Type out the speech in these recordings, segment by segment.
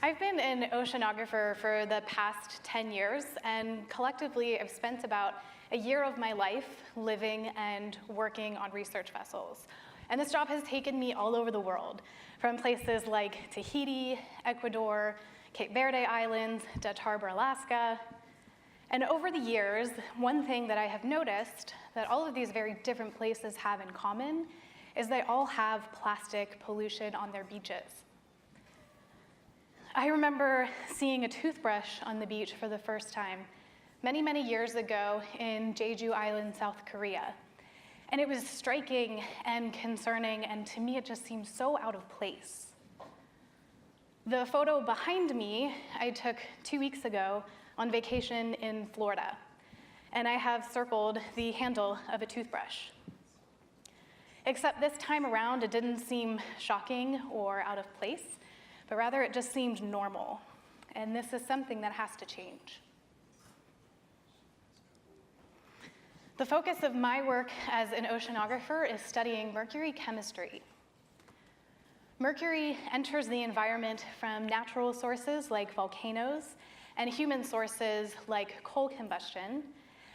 I've been an oceanographer for the past 10 years, and collectively I've spent about a year of my life living and working on research vessels. And this job has taken me all over the world, from places like Tahiti, Ecuador, Cape Verde Islands, Dutch Harbor, Alaska. And over the years, one thing that I have noticed that all of these very different places have in common is they all have plastic pollution on their beaches. I remember seeing a toothbrush on the beach for the first time many, many years ago in Jeju Island, South Korea. And it was striking and concerning, and to me it just seemed so out of place. The photo behind me I took 2 weeks ago on vacation in Florida, and I have circled the handle of a toothbrush. Except this time around it didn't seem shocking or out of place, but rather it just seemed normal. And this is something that has to change. The focus of my work as an oceanographer is studying mercury chemistry. Mercury enters the environment from natural sources like volcanoes and human sources like coal combustion.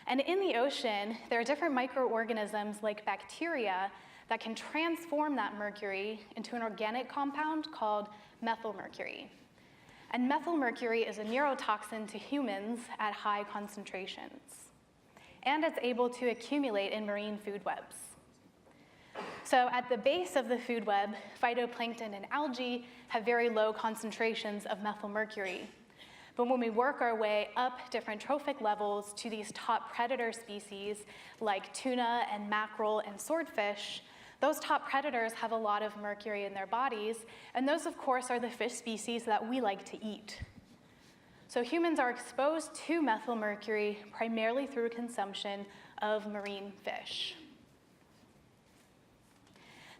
And in the ocean, there are different microorganisms like bacteria that can transform that mercury into an organic compound called methylmercury. And methylmercury is a neurotoxin to humans at high concentrations. And it's able to accumulate in marine food webs. So at the base of the food web, phytoplankton and algae have very low concentrations of methylmercury. But when we work our way up different trophic levels to these top predator species like tuna and mackerel and swordfish, those top predators have a lot of mercury in their bodies, and those, of course, are the fish species that we like to eat. So humans are exposed to methylmercury primarily through consumption of marine fish.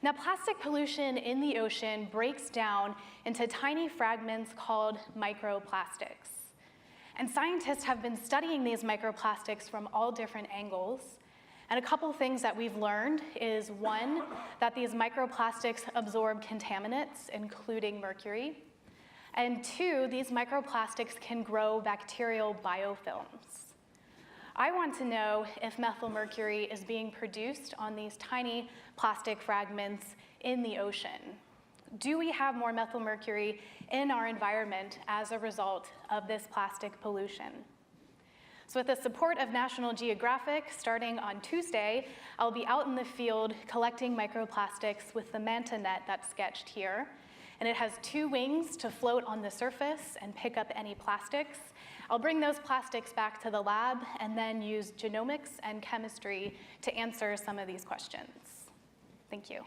Now, plastic pollution in the ocean breaks down into tiny fragments called microplastics. And scientists have been studying these microplastics from all different angles. And a couple things that we've learned is, one, that these microplastics absorb contaminants, including mercury. And two, these microplastics can grow bacterial biofilms. I want to know if methylmercury is being produced on these tiny plastic fragments in the ocean. Do we have more methylmercury in our environment as a result of this plastic pollution? So with the support of National Geographic, starting on Tuesday, I'll be out in the field collecting microplastics with the manta net that's sketched here. And it has 2 wings to float on the surface and pick up any plastics. I'll bring those plastics back to the lab and then use genomics and chemistry to answer some of these questions. Thank you.